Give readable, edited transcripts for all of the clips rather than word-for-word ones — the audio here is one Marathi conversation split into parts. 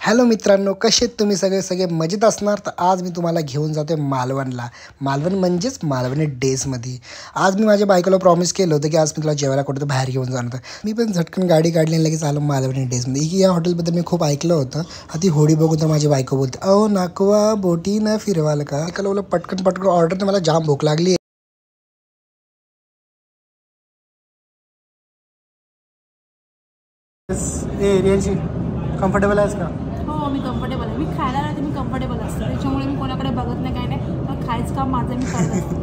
हॅलो मित्रांनो, कसे तुम्ही सगळे मजेत असणार. तर आज मी तुम्हाला घेऊन जातो मालवणला. मालवण म्हणजेच मालवणी डेजमध्ये. आज मी माझ्या बायकोला प्रॉमिस केलं होतं की आज मी तुला जेवायला कुठं बाहेर घेऊन जाणार होतं. मी पण झटकन गाडी काढली आणि लगेच आलो मालवणी डेजमध्ये. की या हॉटेलबद्दल मी खूप ऐकलं होतं. ती होडी बघून तर माझी बायको बोलते, अहो नाकवा बोटी ना फिरवाल का. ऐकलं बोला पटकन ऑर्डर. तर मला जाम भूक लागली. कम्फर्टेबल आहेस का? हो, मी कम्फर्टेबल आहे. मी खायला राहते, मी कम्फर्टेबल असते. त्याच्यामुळे मी कोणाकडे बघत नाही, काय नाही. पण खायचं काम माझं मी करत असते.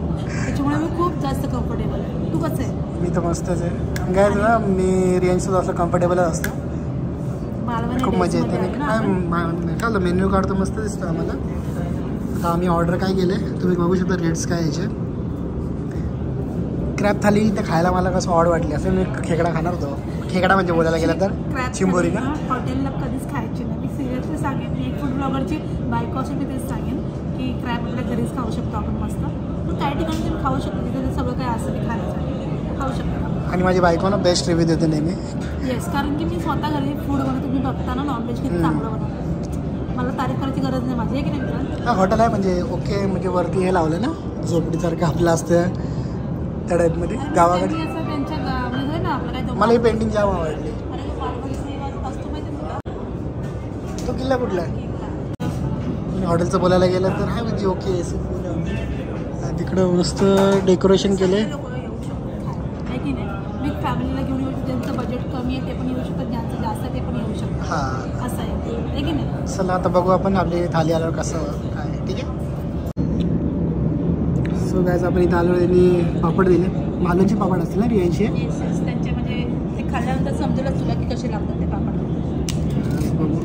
त्याच्यामुळे मी खूप जास्त कम्फर्टेबल आहे. तू कसं आहे? मी तर मस्तच आहे. काय ना, मी रियांशीसुद्धा असं कम्फर्टेबलच असतं. खूप मजा येते. काय मेन्यू कार्ड तर मस्त दिसतं आम्हाला. आता आम्ही ऑर्डर काय केले तुम्ही बघू शकता. रेट्स काय याचे. क्रॅब थाली ते खायला मला कसं ऑड वाटली. असं मी खेकडा खाणार होतो. खेकडा म्हणजे बोलायला गेलं तर चिंबोरी का. हॉटेलला कधीच खायची नाही. मी सिरियसली सांगेन, मी एक फूड ब्लॉगरची बायको असेल मी तेच सांगेन की क्रॅब आपल्या घरीच खाऊ शकतो आपण मस्त. तर काही ठिकाणी तुम्ही खाऊ शकतो, तिथे सगळं काय असं मी खायचं खाऊ शकतो. आणि माझी बायको ना बेस्ट रिव्ह्यू देते नेहमी. येस, कारण की मी स्वतः घरी फूड बनवतो. तुम्ही बघता ना नॉनव्हेज किती चांगलं बनवतो. मला तारीफ करायची गरज नाही माझी, आहे की नाही मित्रांनो. हा हॉटेल आहे म्हणजे ओके. म्हणजे वरती हे लावलं ना झोपडीसारखं आपलं असतं त्या टाईपमध्ये गावाकडे. मला ही पेंटिंग जाम आवडली. तो किल्ला कुठला आहे? हॉटेलचं बोलायला गेलं तर हा म्हणजे ओके. तिकडं नुसतं डेकोरेशन केलं आहे. बिग फॅमिलीला घेऊन येऊ शकतो. ज्यांचं बजेट कमी आहे ते पण येऊ शकतात, ज्यांचं जास्त आहे ते पण येऊ शकतात. हां, असं आहे की नाही. चला आता बघू आपण आपली थाली आल्यावर कसं काय. ठीक आहे. सो गायज आपण इथं आलो. त्यांनी पापड दिले. मालवणचे पापड असतील ना रियांशी. त्यांचे म्हणजे ते खाल्ल्यानंतर समजेलच तुला की कसे लागतात ते पापड. बघू.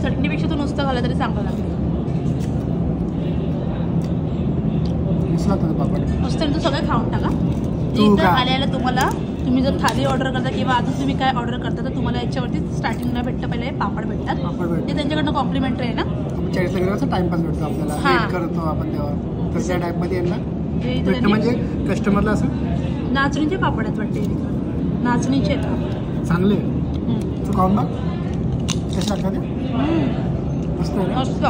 चटणीपेक्षा तू नुसतं खाल्लं तरी चांगलं लागतं. मस्त लागतं पापड. नुसतं तू सगळं खाऊन टाका. इथं आल्याला तुम्ही जर थाली ऑर्डर करता किंवा अजून तुम्ही काय ऑर्डर करता तर तुम्हाला याच्यावरती स्टार्टिंगला भेटतं पहिले पापड भेटतात. ते त्यांच्याकडनं कॉम्प्लिमेंटरी आहे ना. टाइमपास भेटतो आपल्याला. वेट करतो आपण तेव्हा तशा टाईपमध्ये यांना म्हणजे कस्टमरला असं. नाचणीचे पापड आहेत वाटते. नाचणीचे आहेत चांगले. तू खाऊन बघ कसे लागतात ते. मस्त मस्त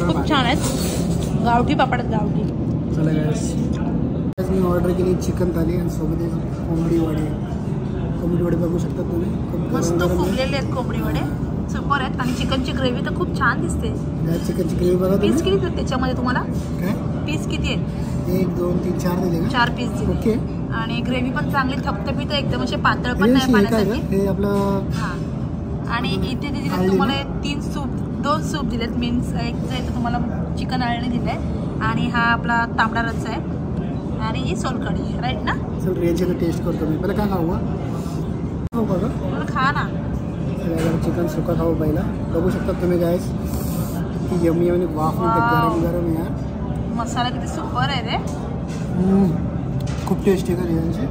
खूप छान आहेत. गावठी पापड आहेत गावठी. चला गाइस, मी ऑर्डर केली चिकन थाली आणि सोबत कोंबडी वडे बघू शकता तुम्ही. मस्त फुगलेले आहेत कोंबडी वडे. सुपर आहेत. आणि चिकनची ग्रेव्ही तर खूप छान दिसते. चिकनची ग्रेव्ही बघा. पीस किती आहेत त्याच्यामध्ये तुम्हाला? काय पीस किती आहेत? 1 2 3 4 दिले. 4 पीस दिले. ओके. आणि ग्रेव्ही पण चांगली थपथपीत एकदम असे पातळ पण नाही पाण्यासारखी. हे आपलं. हां. आणि इथे ते दिले तुम्हाला 2 सूप दिलेत. मीन्स एक जे तुम्हाला चिकन आळणी दिलंय आणि हा आपला तांबडा रस्सा आहे आणि ही सोलकढी, राईट ना. चल रेंजला टेस्ट करतो मी. पहिला काय खाऊ बघा. मला खा ना. चिकन सुका खाऊ पहिला. बघू शकता तुम्ही गाइस की यमी यमी वाफ गरम गरम यार. मसाला किती सुपर आहे रे. खूप टेस्टी आहे रियांची.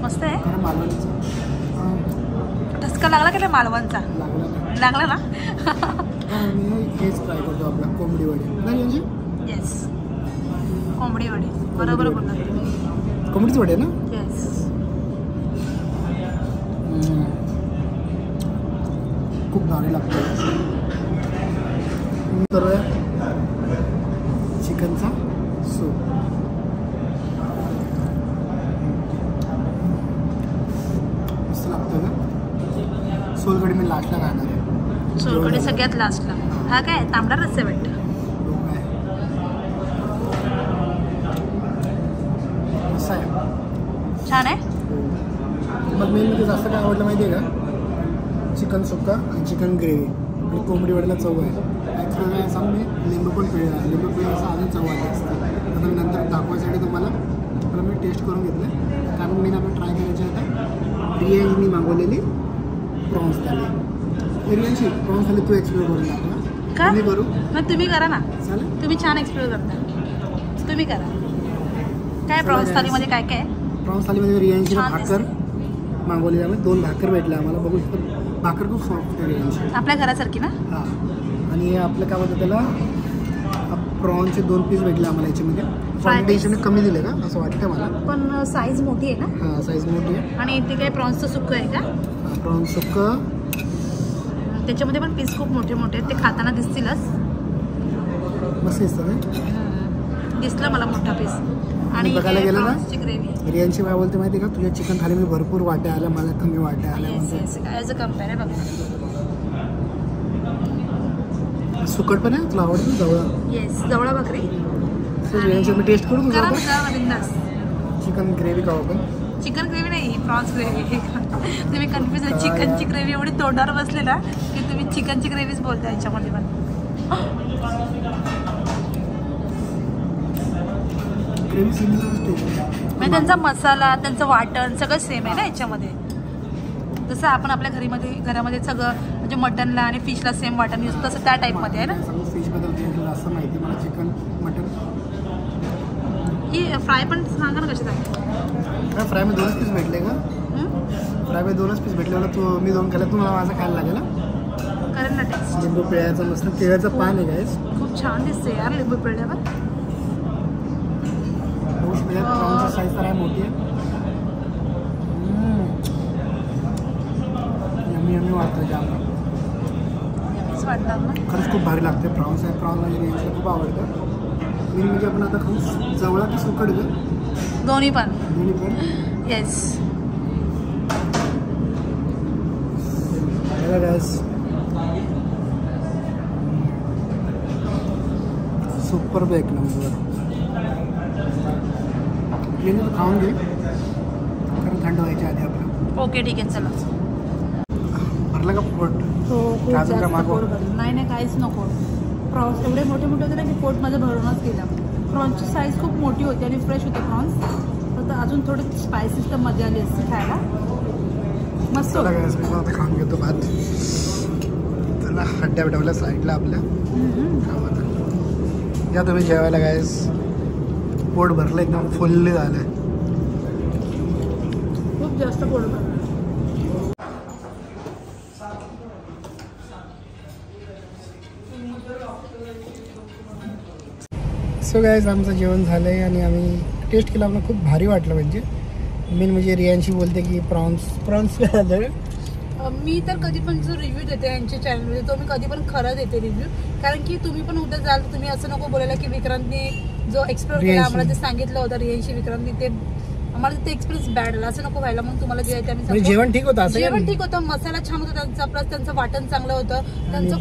मस्त आहे. मालवणीचा ठसका लागला का मालवणचा? लागला ना. मी हेच ट्राय करतो आपला कोंबडी वडे. नाही येस, कोंबडी वडे. बरोबर बोलला तुम्ही. कोंबडीचे वडे ना. येस. खूप भारी लागतं. करूया चिकनचा सूप. मस्त लागतो ना. सोलकढी मी लास्टला राहणार आहे. सोलकढी सगळ्यात लास्टला. हा काय तांबडा रस्सा वाटतं. असं आहे. छान आहे. मग मेन म्हणजे जास्त काय आवडलं माहिती आहे का. चिकन सुक्का आणि चिकन ग्रेव्ही आणि कोंबडी वड्याला चव आहे. ॲक्च्युअली असं मी लिंबू पण पिळायचं अजून चव आली असते. आता मी नंतर दाखवायसाठी तुम्हाला मी टेस्ट करून घेतलं. कारण मी आपण ट्राय करायचे आता रियांनी मागवलेली प्रॉन्स थाली. रियांची प्रॉन्स थाली तू एक्सप्लोर करून दाखवा का. मी करू मग तुम्ही करा ना. चालेल. तुम्ही छान एक्सप्लोर करता. तुम्ही करा. काय प्रॉन्स थालीमध्ये काय काय? प्रॉन्स थालीमध्ये रियांची भाकर मागवली. आम्ही 2 भाकर भेटल्या आम्हाला. बघू शकतो भाकर खूप सॉफ्ट आहे रियांची. आपल्या घरासारखी ना. हां. आणि आपलं काय म्हणतं त्याला प्रॉन्सचे 2 पीस भेटले आम्हाला याच्यामध्ये. क्वांटिटी हिशोबाने कमी दिले का असं वाटतं मला. पण साईज मोठी आहे ना. हां साईज मोठी आहे. आणि इथे काय प्रॉन्सचं सुक्क आहे का. प्रॉन्स सुक्कं त्याच्यामध्ये पण पीस खूप मोठे मोठे आहेत. ते खाताना दिसतीलच. मस्त दिसतं ना. दिसलं मला मोठा पीस. आणि बघायला गेलं ना ग्रेव्ही रियांची काय बोलते माहिती का तुझ्या चिकन थालीमध्ये भरपूर वाट्या आल्या मला कमी वाट्या आल्या. ॲज अ कम्पेअर आहे बघा. सुकट पण आहे तुला आवडतं जवळ. येस जवळा भाकरी. रियांची मी टेस्ट करू तुझा चिकन ग्रेव्ही खाऊ आपण. चिकन ग्रेव्ही नाही प्रॉन्स ग्रेव्ही. तुम्ही कन्फ्युज आहे. चिकनची ग्रेव्ही एवढी तोंडावर बसले ना की तुम्ही चिकनची ग्रेव्हीच बोलता याच्यामध्ये पण. म्हणजे त्यांचा मसाला त्यांचं वाटण सगळं सेम आहे ना याच्यामध्ये. जसं आपण आपल्या घरामध्ये सगळं म्हणजे मटनला आणि फिशला सेम वाटण यूज तसं त्या टाईपमध्ये आहे ना. फिश बद्दल असं माहिती मला चिकन मटन ही फ्राय पण सांगा ना कशी आहे. फ्राय मध्ये 2च पीस भेटले का. फ्राय मध्ये 2च पीस भेटले मला. मी 2 खाल्ले तुम्हाला माझं खायला लागेल ना. करेल ना टेस्ट. लिंबू पिळ्याचं मस्त केळ्याचं पान आहे गाईस. खूप छान दिसते यार लिंबू पिळल्यावर. साईज तर आहे मोठी आहे. यम्मी यम्मी वाटतं जाम. वाटतात ना खरंच खूप भारी लागते. प्रॉन्स आहे. प्रॉन्स म्हणजे रियांशला खूप आवडतं. मी म्हणजे आपण आता खाऊ जवळा की सुकट ग. दोन्ही पण. दोन्ही पण. येस. सुपर एक नंबर. खाऊन घे कारण थंड व्हायच्या आधी आपलं. ओके ठीक आहे चला. भरलं का पोट. हो खूप जास्त पोट भरलं. नाही काहीच नको. प्रॉन्स एवढे मोठे मोठे होते ना की पोट माझं भरूनच गेलं. प्रॉन्सची साईज खूप मोठी होती आणि फ्रेश होते प्रॉन्स. फक्त अजून थोडे स्पायसीस तर मजा आली असते खायला. मस्त होतं. आता खाऊन घेतो भात. त्याला हड्ड्या बिडवल्या साईडला आपल्या. या तुम्ही जेवायला गायस. पोट भरलं एकदम फुल्ली झालं. खूप जास्त पोट भरलं. सो गाईज आमचं जेवण झालं आहे आणि आम्ही टेस्ट केलं. आम्हाला खूप भारी वाटलं. म्हणजे मेन म्हणजे रियांशी बोलते की प्रॉन्स काय झालं. मी तर कधी पण जो रिव्ह्यू देते यांच्या चॅनलमध्ये तो मी कधी पण खरं देते रिव्ह्यू. कारण की तुम्ही पण उद्या जाल तुम्ही असं नको बोलायला की विक्रांतने जो एक्सप्लोर केला आम्हाला ते सांगितलं होतं रियांशी विक्रांतने ते आम्हाला ते एक्सपिरियन्स बॅड आला असं नको व्हायला. मग तुम्हाला जे आहे ते जेवण ठीक होतं. जेवण ठीक होतं. मसाला छान होता त्यांचा. प्लस त्यांचं वाटण चांगलं होतं. त्यांचं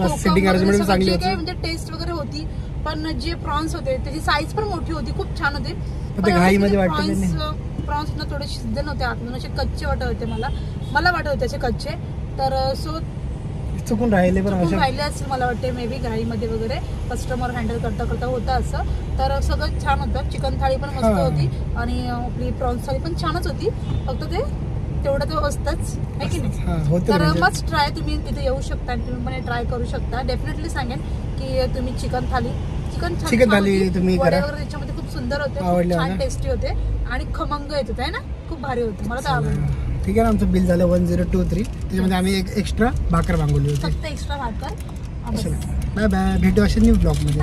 म्हणजे टेस्ट वगैरे होती. पण जे प्रॉन्स होते त्याची साईज पण मोठी होती. खूप छान होते. प्रॉन्स ना थोडे शिजले नव्हते आतून. असे कच्चे वाटत होते मला वाटत होते असे कच्चे. तर सो चुकून राहिले असेल मला वाटते मे बी घाईमध्ये वगैरे कस्टमर हँडल करता होतं असं. तर सगळं छान होतं. चिकन थाळी पण मस्त होती आणि आपली प्रॉन्स थाळी पण छानच होती. फक्त ते तेवढं तर असतंच आहे की नाही. तर मस्ट ट्राय. तुम्ही तिथे येऊ शकता आणि तुम्ही पण ट्राय करू शकता. डेफिनेटली सांगेन की तुम्ही चिकन थाळी तुम्ही त्याच्यामध्ये खूप सुंदर होते. छान टेस्टी होते आणि खमंग येत होते ना. खूप भारी होते. मला तर आवडलं. ठीक आहे ना. आमचं बिल झालं 1023. त्याच्यामध्ये आम्ही एक एक्स्ट्रा भाकर मागवली होती. फक्त एक्स्ट्रा भाकर. Bye bye. भेटू अशा न्यू ब्लॉग मध्ये.